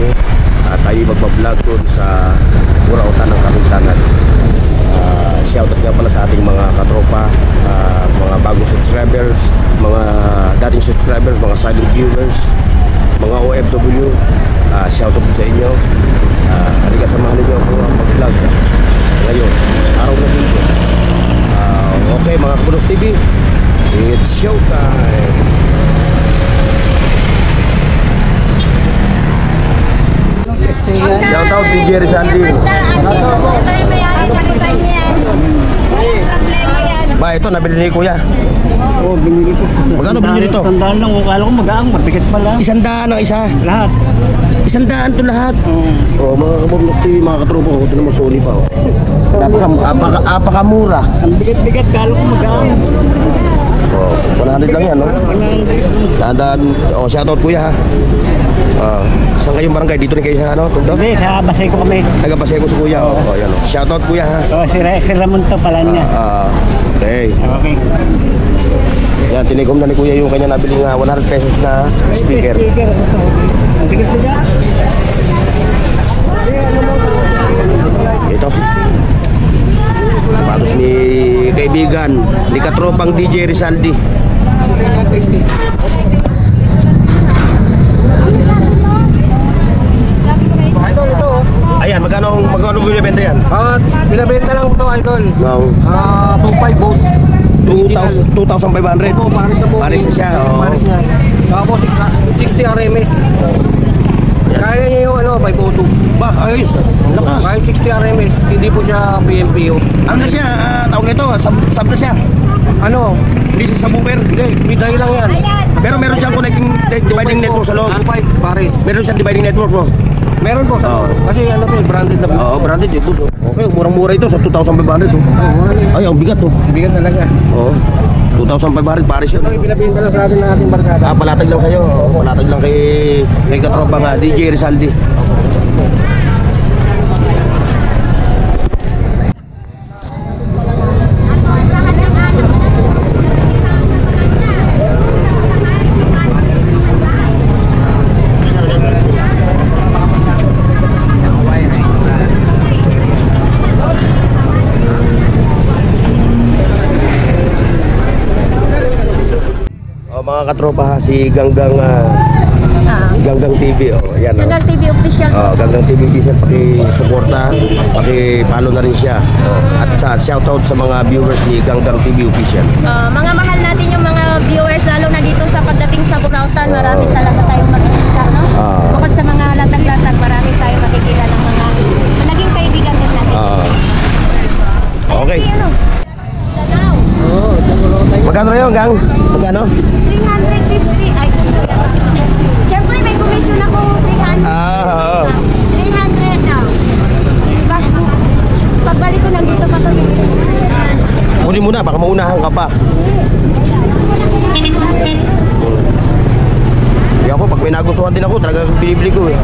tayo. At tayo magbablog doon sa Burautan ng Kabuntangan. Shoutout nga pala sa ating mga katropa, mga bagong subscribers, mga dating subscribers, mga silent viewers, mga OFW. Shoutout sa inyo. Halika samahan niyo ako mag-vlog ngayon, araw na dito. Okay mga Kabunos TV, it's showtime. Shoutout DJ Rizaldi. Ba, ito nabili ni Kuya. Oo, binili ko. Magkano binili nito? 100 lang. Kala ko magaang, mabigat pala. 100 ang isa. Lahat. 100 to lahat. Oo, mga Kabunos TV, mga katropa ko. Ito naman soli pa. Apakamura. Ang bigat-bigat, kala ko magaang. Oh, 100 lang yan, no? Dahan-dahan. Oh, shoutout Kuya, ha? Saan kayong barangay? Dito rin kayo sa ano? Tundo? Hindi, sa Baseco kami. Taga Baseco si Kuya. Oh, yan, oh. Shoutout Kuya, ha? Oo, si Ramon to pala niya. Okay. Okay. Yan, tinikom na ni Kuya yung kanya nabili nga 100 pesos na speaker. Speaker. Ang bigat-bigat. Ito. Sapatos ni kaibigan, ni katropang DJ Rizaldi. Ayan, magkano binibenta yan? Binabenta lang ito, idol. Wow. 2.5 boss. 2,500. Opo, Paris na po. Paris na siya. Paris niya. Saka po 60 RMS. Kaya niya yung 502. Ba, ayos. Lakas. Kahit 60 RMS, hindi po siya PMPO. Ano na siya? Tawag nito, sub na siya. Ano? Hindi siya subwoofer. Hindi, biday lang yan. Pero meron siyang connecting dividing network sa loob. 2.5 Paris. Meron siyang dividing network mo. Meron po sa kasi ano to, branded na po. Oo, branded yung buso. Okay, murang-mura ito sa 2,500 to. Ay, ang bigat to. Bigat talaga. Oo. 2,500 Paris yun. Ito yung pinapinta lang sa atin ng ating barkada. Palatag lang sa'yo. Palatag lang kay katropa nga, DJ Rizaldi. Mga katropa, si Ganggang Ganggang TV, yan. Ganggang TV official. Ganggang TV official, paki-suporta, paki-follow na rin siya. At shoutout sa mga viewers ni Ganggang TV official. Mga mahal natin yung mga viewers, lalo na dito sa pagdating sa Burautan, marami talaga tayong makikita, no? Bukod sa mga latag-latag, marami tayong makikita ng mga naging kaibigan din natin. Okay. Magkano na yun, Gang? Magkano? 350. Ay, siyempre may commission ako. 300. 300 now. Pagbalik ko lang dito pa to. Kunin mo na, baka maunahan ka pa. Ako, pag may nagustuhan din ako, talaga binibili ko eh.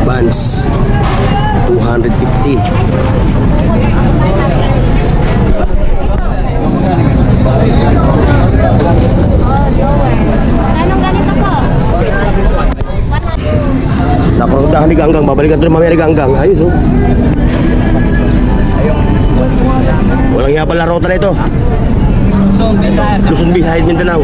Vans 250. Anong ganito po? Nakurudahan ni Ganggang, babalikan ito mamaya ni Ganggang. Ayos oh. Walang hiya pala rota na ito. Luzon, Visayas, Mindanao.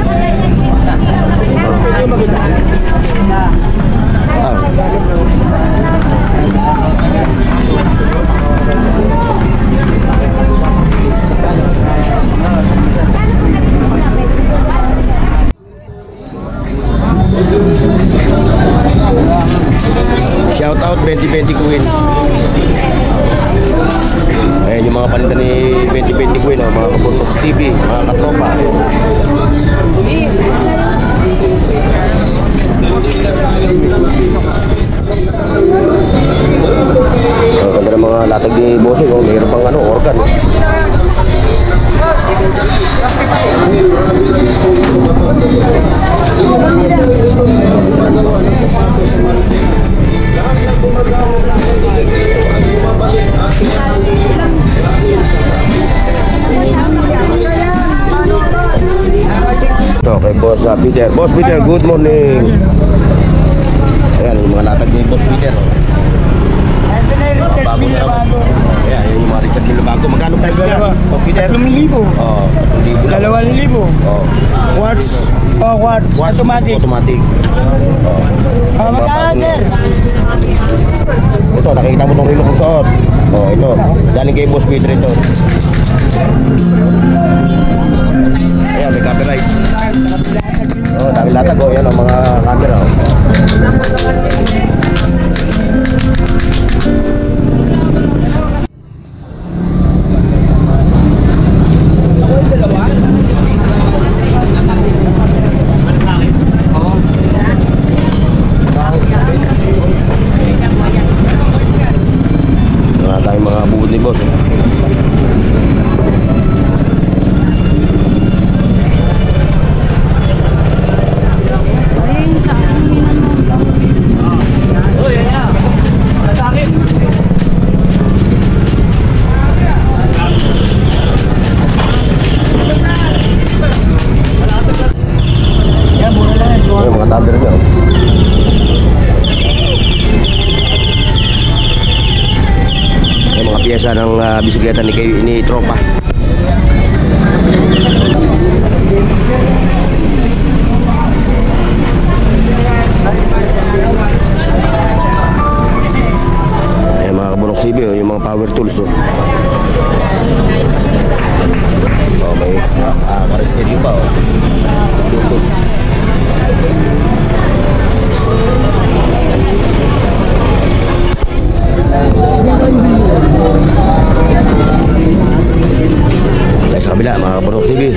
Shout out 2020 Queen. Ayan yung mga palinda ni 2020 Queen, mga Kabunos TV, mga katropa. Ang ganda ng mga latag ni Bossing, mayroon pang organ. sa Peter. Boss Peter, good morning. Ayan, yung mga latag ni Boss Peter. Bago na naman. Ayan, yung mga Richard Milabago. Magkano presyo yan, Boss Peter? 3,000. Oo, 3,000 lang. 2,000. Oh. Quartz. Oh, quartz. Automatic. Automatic. Oh. Magkano, sir? Ito, nakikita mo itong relo kung saan. Oh, ito. Galing kay Boss Peter ito. Ayan, may copyright. Oh, dami latag. Oh, yan ang mga camera. Oh. Tayong mga buod ni boss. Yung mga tabler niya. Mga piyesa ng bisikleta ni Tropa. Ayan mga kabunok TV, yung mga power tools. Oh, may stereo pa. Bluetooth. Sa kabila, mga Kabunok TV.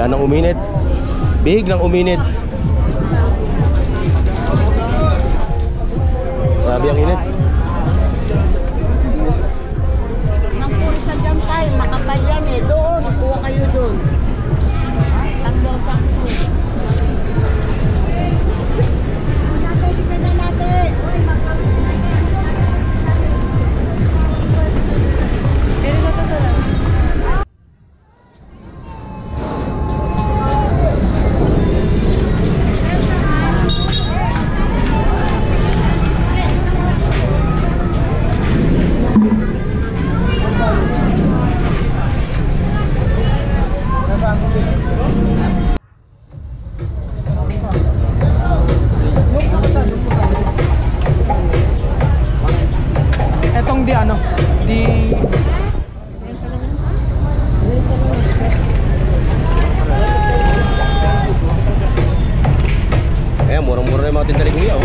Bigla nang uminit. Bihig nang uminit. Grabe ang init. Nangpuri sa dyan tayo, makapal yan eh. Doon, kuha kayo doon. Tatlo, sakto. Etong di ano, di Ayan, murang-mura na yung mga tindaling kuya. Oh.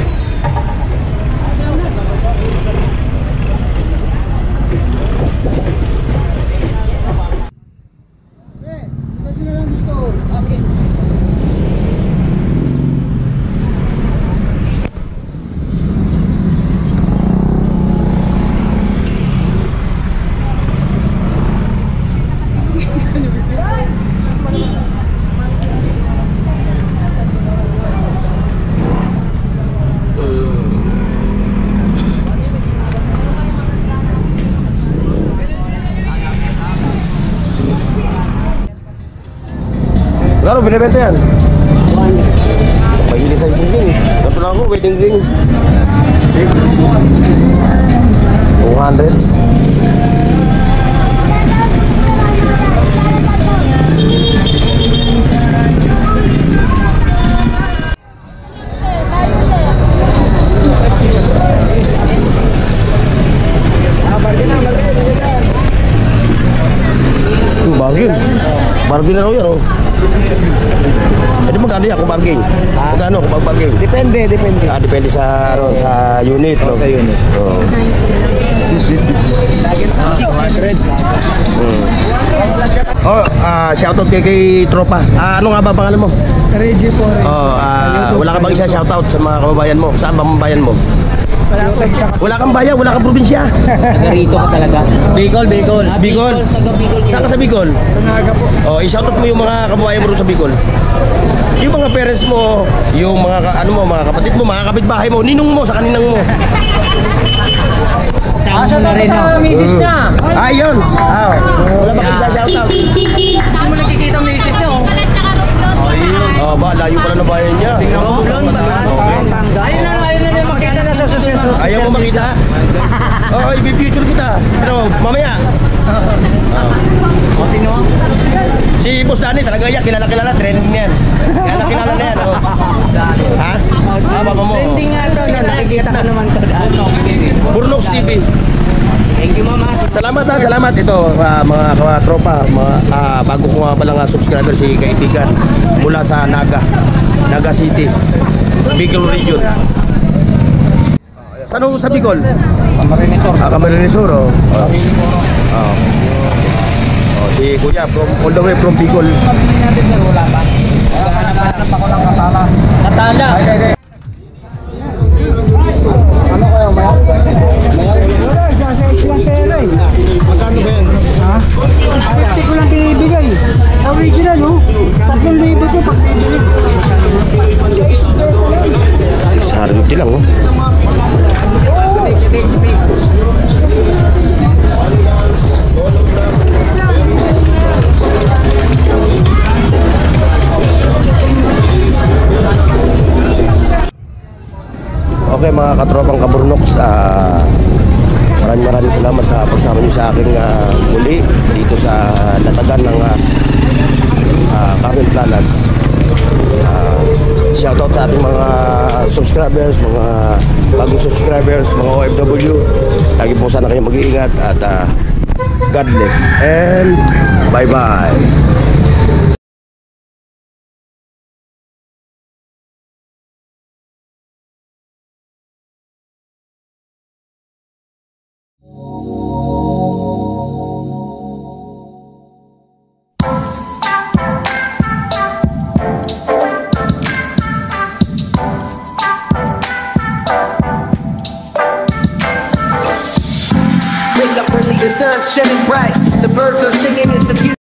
Magkano binibenta yan? Mahili sa sising. Ganto lang ako, wedding ring. 200. Libre na raw yan, oh. Eh, di magkano yan kung parking? Magkano kung pag-parking? Depende. Depende sa, ano, sa unit, no? Sa unit. Oo. Shoutout kay Tropa. Ano nga ba pangalan mo? Reggie po. Wala ka bang isa shoutout sa mga kababayan mo? Saan ba ang bayan mo? Wala kang bayan, wala kang probinsya. Taga-rito ka talaga. Bicol. Bicol? Taga-Bicol. Saan ka sa Bicol? Sa Naga po. I-shoutout mo yung mga kababayan mo rin sa Bicol. Yung mga parents mo, yung mga mga kapatid mo, mga kapitbahay mo, ninong mo sa kaninang mo. Tama na rin, no? Misis niya. Ayun. Wala ba kayo isa shoutout? Hindi mo nakikita ang misis niyo. Layo pala na bayan niya. Ayun na makita na sa susunod. Ayaw mo makita? I-future kita. Pero mamaya. Si Boss Danny talaga yan, kilala, trending yan. Kilala na yan. Ha? Papa mo. Trending nga to. Sikat na. naman to. Burnox TV. Thank you, mama. Salamat. Ito, mga tropa, bago ko nga pala subscriber si kaibigan mula sa Naga City, Bicol Region. Saan ho sa Bicol? Camarinesor. Camarinesor, oh. Si Kuya, all the way from Bicol. natin, sir, wala pa. Hanap ako ng katala. Katala? Ano kayo, Maya? Magkano ba yan? 50 ko lang binibigay. Original, oh. 3,000 ko pag bibili. 600 lang, oh. Okay mga katropang Kaburnox, maraming salamat sa pagsama niyo sa aking muli dito sa latagan ng Carmen Planas. Shoutout sa ating mga subscribers, mga bagong subscribers, mga OFW. Lagi po sana kayo mag-iingat at God bless and bye-bye. Wake up early, the sun's shining bright. The birds are singing, it's a beautiful